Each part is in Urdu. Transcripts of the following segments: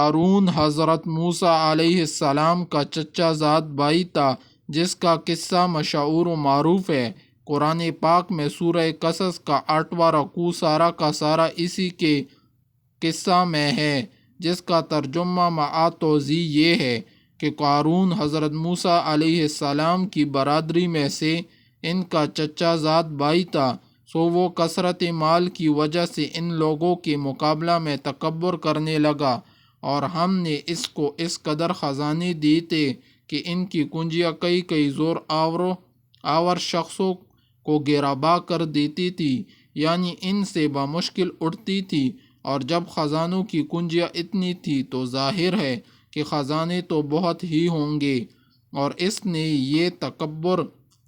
قارون حضرت موسیٰ علیہ السلام کا چچا زاد بھائی تھا، جس کا قصہ مشہور و معروف ہے۔ قرآن پاک میں سورہ قصص کا 8واں رکوع سارا کا سارا اسی کے قصہ میں ہے، جس کا ترجمہ مع توضیح یہ ہے کہ قارون حضرت موسیٰ علیہ السلام کی برادری میں سے ان کا چچا زاد بھائی تھا، سو وہ کثرت مال کی وجہ سے ان لوگوں کے مقابلہ میں تکبر کرنے لگا، اور ہم نے اس کو اس قدر خزانے دیے تھے کہ ان کی کنجیاں کئی زور آور شخصوں کو گربا کر دیتی تھی، یعنی ان سے بمشکل اٹھتی تھی۔ اور جب خزانوں کی کنجیاں اتنی تھی تو ظاہر ہے کہ خزانے تو بہت ہی ہوں گے، اور اس نے یہ تکبر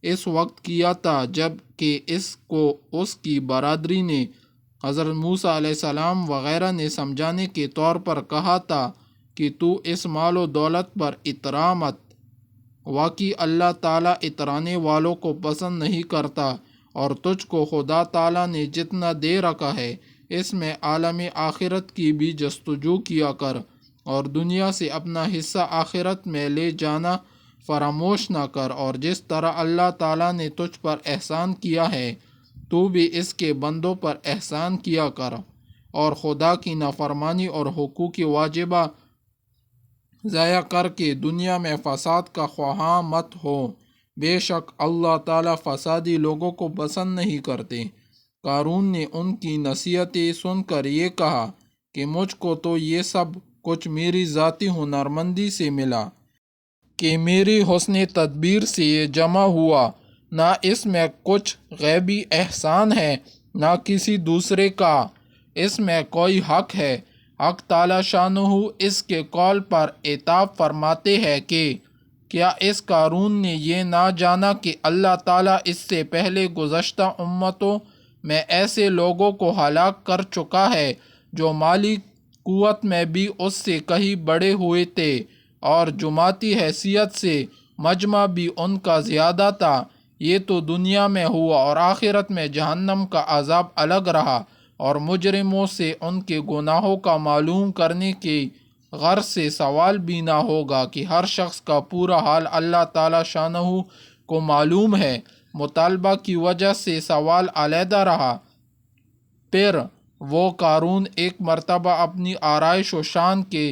اس وقت کیا تھا جب کہ اس کو اس کی برادری نے، حضرت موسیٰ علیہ السلام وغیرہ نے سمجھانے کے طور پر کہا تھا کہ تو اس مال و دولت پر اترا مت، واقعی اللہ تعالیٰ اترانے والوں کو پسند نہیں کرتا، اور تجھ کو خدا تعالیٰ نے جتنا دے رکھا ہے اس میں عالم آخرت کی بھی جستجو کیا کر، اور دنیا سے اپنا حصہ آخرت میں لے جانا فراموش نہ کر، اور جس طرح اللہ تعالیٰ نے تجھ پر احسان کیا ہے تو بھی اس کے بندوں پر احسان کیا کر، اور خدا کی نافرمانی اور حقوق واجبہ ضائع کر کے دنیا میں فساد کا خواہاں مت ہو، بے شک اللہ تعالیٰ فسادی لوگوں کو پسند نہیں کرتے۔ قارون نے ان کی نصیحتیں سن کر یہ کہا کہ مجھ کو تو یہ سب کچھ میری ذاتی ہنرمندی سے ملا، کہ میری حسن تدبیر سے یہ جمع ہوا، نہ اس میں کچھ غیبی احسان ہے نہ کسی دوسرے کا، اس میں کوئی حق ہے۔ حق تعالی شانہ اس کے قول پر عتاب فرماتے ہیں کہ کیا اس قارون نے یہ نہ جانا کہ اللہ تعالیٰ اس سے پہلے گزشتہ امتوں میں ایسے لوگوں کو ہلاک کر چکا ہے جو مالی قوت میں بھی اس سے کہیں بڑے ہوئے تھے، اور جماعتی حیثیت سے مجمع بھی ان کا زیادہ تھا۔ یہ تو دنیا میں ہوا، اور آخرت میں جہنم کا عذاب الگ رہا، اور مجرموں سے ان کے گناہوں کا معلوم کرنے کے غرض سے سوال بھی نہ ہوگا کہ ہر شخص کا پورا حال اللہ تعالی شانہ کو معلوم ہے۔ مطالبہ کی وجہ سے سوال علیحدہ رہا۔ پھر وہ قارون ایک مرتبہ اپنی آرائش و شان کے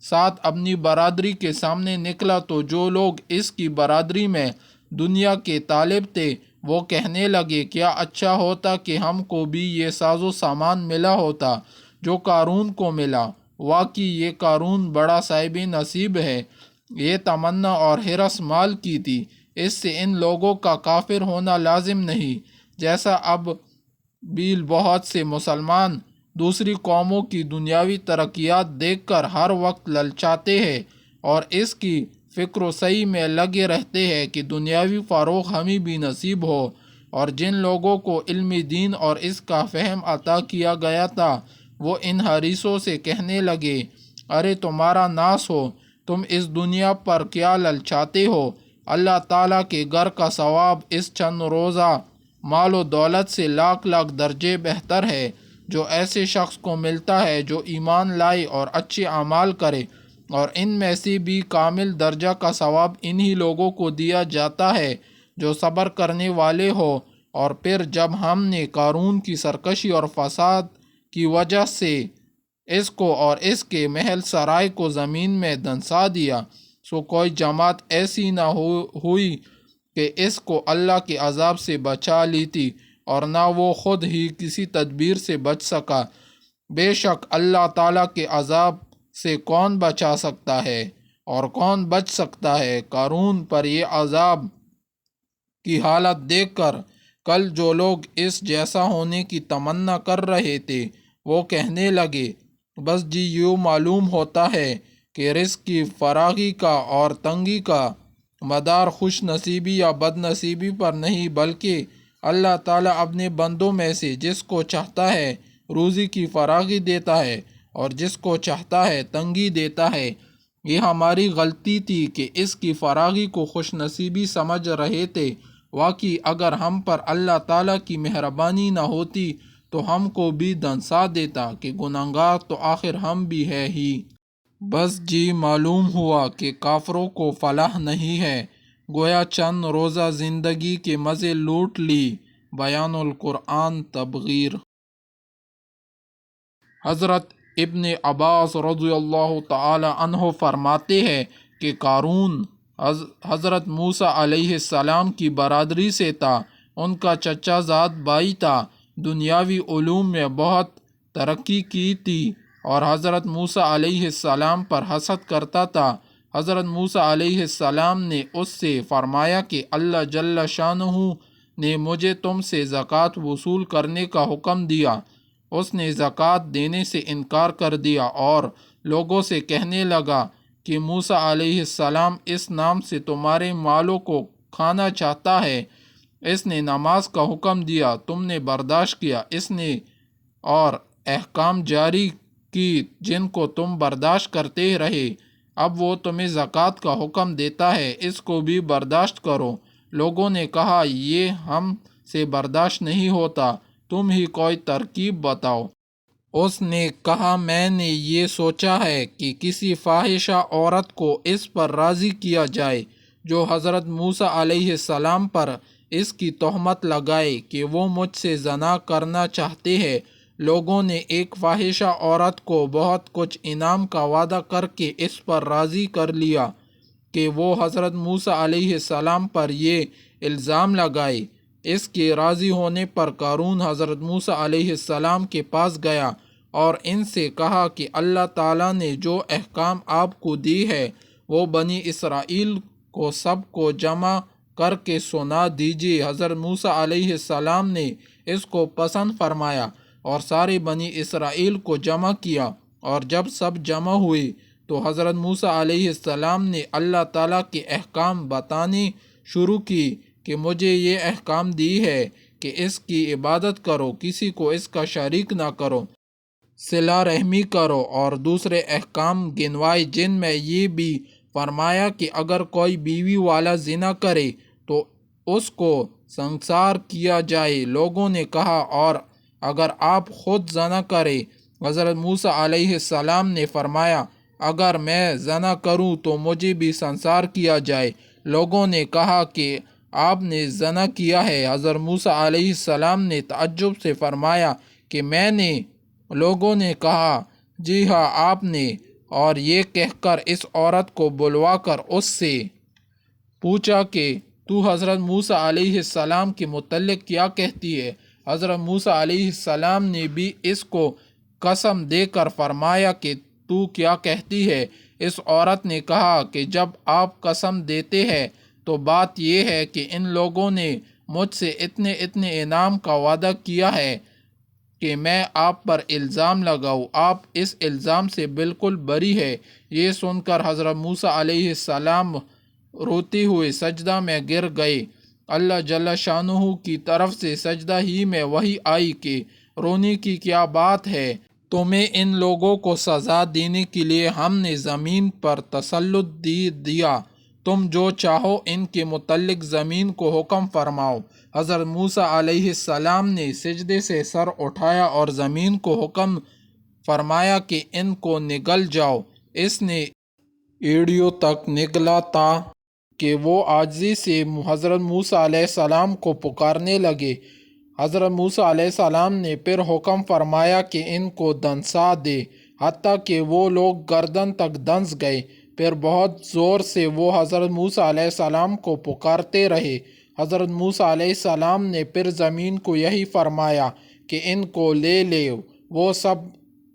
ساتھ اپنی برادری کے سامنے نکلا تو جو لوگ اس کی برادری میں دنیا کے طالب تھے وہ کہنے لگے کیا اچھا ہوتا کہ ہم کو بھی یہ ساز و سامان ملا ہوتا جو قارون کو ملا، واقعی یہ قارون بڑا صاحب نصیب ہے۔ یہ تمنا اور حرص مال کی تھی، اس سے ان لوگوں کا کافر ہونا لازم نہیں، جیسا اب بھی بہت سے مسلمان دوسری قوموں کی دنیاوی ترقیات دیکھ کر ہر وقت للچاتے ہیں اور اس کی فکر و سعی میں لگے رہتے ہیں کہ دنیاوی فروغ ہمیں بھی نصیب ہو، اور جن لوگوں کو علم دین اور اس کا فہم عطا کیا گیا تھا وہ ان حریصوں سے کہنے لگے ارے تمہارا ناس ہو، تم اس دنیا پر کیا للچاتے ہو؟ اللہ تعالیٰ کے گھر کا ثواب اس چند روزہ مال و دولت سے لاکھ درجے بہتر ہے جو ایسے شخص کو ملتا ہے جو ایمان لائے اور اچھے اعمال کرے، اور ان میں سے بھی کامل درجہ کا ثواب انہی لوگوں کو دیا جاتا ہے جو صبر کرنے والے ہو۔ اور پھر جب ہم نے قارون کی سرکشی اور فساد کی وجہ سے اس کو اور اس کے محل سرائے کو زمین میں دنسا دیا، سو کوئی جماعت ایسی نہ ہوئی کہ اس کو اللہ کے عذاب سے بچا لیتی، اور نہ وہ خود ہی کسی تدبیر سے بچ سکا۔ بے شک اللہ تعالیٰ کے عذاب سے کون بچا سکتا ہے اور کون بچ سکتا ہے؟ قارون پر یہ عذاب کی حالت دیکھ کر کل جو لوگ اس جیسا ہونے کی تمنا کر رہے تھے وہ کہنے لگے بس جی یوں معلوم ہوتا ہے کہ رزق کی فراخی کا اور تنگی کا مدار خوش نصیبی یا بد نصیبی پر نہیں، بلکہ اللہ تعالیٰ اپنے بندوں میں سے جس کو چاہتا ہے روزی کی فراخی دیتا ہے اور جس کو چاہتا ہے تنگی دیتا ہے۔ یہ ہماری غلطی تھی کہ اس کی فراخی کو خوش نصیبی سمجھ رہے تھے، واقعی اگر ہم پر اللہ تعالیٰ کی مہربانی نہ ہوتی تو ہم کو بھی دنسا دیتا کہ گنہگار تو آخر ہم بھی ہے ہی۔ بس جی معلوم ہوا کہ کافروں کو فلاح نہیں ہے، گویا چند روزہ زندگی کے مزے لوٹ لی۔ بیان القرآن تبغیر۔ حضرت ابن عباس رضی اللہ تعالی عنہ فرماتے ہیں کہ قارون حضرت موسیٰ علیہ السلام کی برادری سے تھا، ان کا چچا زاد بھائی تھا، دنیاوی علوم میں بہت ترقی کی تھی اور حضرت موسیٰ علیہ السلام پر حسد کرتا تھا۔ حضرت موسیٰ علیہ السلام نے اس سے فرمایا کہ اللہ جل شانہ نے مجھے تم سے زکوٰۃ وصول کرنے کا حکم دیا۔ اس نے زکوٰۃ دینے سے انکار کر دیا اور لوگوں سے کہنے لگا کہ موسیٰ علیہ السلام اس نام سے تمہارے مالوں کو کھانا چاہتا ہے۔ اس نے نماز کا حکم دیا، تم نے برداشت کیا، اس نے اور احکام جاری کی جن کو تم برداشت کرتے رہے، اب وہ تمہیں زکوٰۃ کا حکم دیتا ہے، اس کو بھی برداشت کرو۔ لوگوں نے کہا یہ ہم سے برداشت نہیں ہوتا، تم ہی کوئی ترکیب بتاؤ۔ اس نے کہا میں نے یہ سوچا ہے کہ کسی فاحشہ عورت کو اس پر راضی کیا جائے جو حضرت موسیٰ علیہ السلام پر اس کی تہمت لگائے کہ وہ مجھ سے زنا کرنا چاہتے ہیں۔ لوگوں نے ایک فاحشہ عورت کو بہت کچھ انعام کا وعدہ کر کے اس پر راضی کر لیا کہ وہ حضرت موسیٰ علیہ السلام پر یہ الزام لگائے۔ اس کے راضی ہونے پر قارون حضرت موسیٰ علیہ السلام کے پاس گیا اور ان سے کہا کہ اللہ تعالیٰ نے جو احکام آپ کو دی ہے وہ بنی اسرائیل کو سب کو جمع کر کے سنا دیجیے۔ حضرت موسیٰ علیہ السلام نے اس کو پسند فرمایا اور سارے بنی اسرائیل کو جمع کیا، اور جب سب جمع ہوئے تو حضرت موسیٰ علیہ السلام نے اللہ تعالیٰ کے احکام بتانے شروع کی کہ مجھے یہ احکام دی ہے کہ اس کی عبادت کرو، کسی کو اس کا شریک نہ کرو، صلہ رحمی کرو، اور دوسرے احکام گنوائے جن میں یہ بھی فرمایا کہ اگر کوئی بیوی والا زنا کرے تو اس کو سنسار کیا جائے۔ لوگوں نے کہا اور اگر آپ خود زنا کرے؟ حضرت موسیٰ علیہ السلام نے فرمایا اگر میں زنا کروں تو مجھے بھی سنسار کیا جائے۔ لوگوں نے کہا کہ آپ نے زنا کیا ہے؟ حضرت موسیٰ علیہ السلام نے تعجب سے فرمایا کہ میں نے؟ لوگوں نے کہا جی ہاں آپ نے، اور یہ کہہ کر اس عورت کو بلوا کر اس سے پوچھا کہ تو حضرت موسیٰ علیہ السلام کے متعلق کیا کہتی ہے؟ حضرت موسیٰ علیہ السلام نے بھی اس کو قسم دے کر فرمایا کہ تو کیا کہتی ہے؟ اس عورت نے کہا کہ جب آپ قسم دیتے ہیں تو بات یہ ہے کہ ان لوگوں نے مجھ سے اتنے انعام کا وعدہ کیا ہے کہ میں آپ پر الزام لگاؤں، آپ اس الزام سے بالکل بری ہے۔ یہ سن کر حضرت موسیٰ علیہ السلام روتے ہوئے سجدہ میں گر گئے۔ اللہ جل شانہ کی طرف سے سجدہ ہی میں وحی آئی کہ رونے کی کیا بات ہے، تمہیں ان لوگوں کو سزا دینے کے لیے ہم نے زمین پر تسلط دیا، تم جو چاہو ان کے متعلق زمین کو حکم فرماؤ۔ حضرت موسیٰ علیہ السلام نے سجدے سے سر اٹھایا اور زمین کو حکم فرمایا کہ ان کو نگل جاؤ۔ اس نے ایڑیوں تک نگلا تھا کہ وہ عاجزی سے حضرت موسیٰ علیہ السلام کو پکارنے لگے۔ حضرت موسیٰ علیہ السلام نے پھر حکم فرمایا کہ ان کو دنسا دے، حتیٰ کہ وہ لوگ گردن تک دنس گئے۔ پھر بہت زور سے وہ حضرت موسیٰ علیہ السلام کو پکارتے رہے۔ حضرت موسیٰ علیہ السلام نے پھر زمین کو یہی فرمایا کہ ان کو لے لے، وہ سب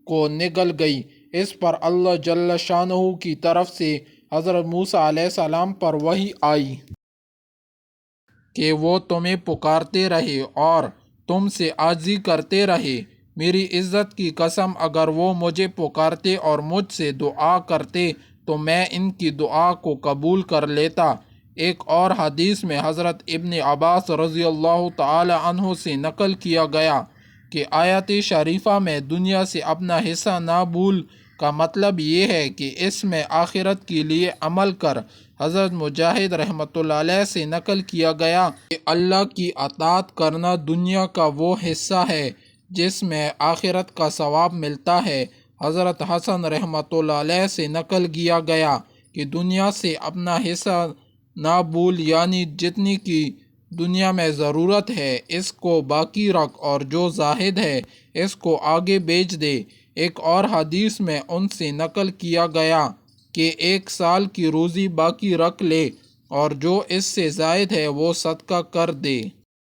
کو نگل گئی۔ اس پر اللہ جل شانہ کی طرف سے حضرت موسیٰ علیہ السلام پر وحی آئی کہ وہ تمہیں پکارتے رہے اور تم سے عاجزی کرتے رہے۔ میری عزت کی قسم اگر وہ مجھے پکارتے اور مجھ سے دعا کرتے تو میں ان کی دعا کو قبول کر لیتا۔ ایک اور حدیث میں حضرت ابن عباس رضی اللہ تعالی عنہ سے نقل کیا گیا کہ آیت شریفہ میں دنیا سے اپنا حصہ نہ بھول کا مطلب یہ ہے کہ اس میں آخرت کے لیے عمل کر۔ حضرت مجاہد رحمۃ اللہ علیہ سے نقل کیا گیا کہ اللہ کی اطاعت کرنا دنیا کا وہ حصہ ہے جس میں آخرت کا ثواب ملتا ہے۔ حضرت حسن رحمۃ اللہ علیہ سے نقل کیا گیا کہ دنیا سے اپنا حصہ نہ بھول، یعنی جتنی کی دنیا میں ضرورت ہے اس کو باقی رکھ، اور جو زاہد ہے اس کو آگے بیچ دے۔ ایک اور حدیث میں ان سے نقل کیا گیا کہ 1 سال کی روزی باقی رکھ لے، اور جو اس سے زائد ہے وہ صدقہ کر دے۔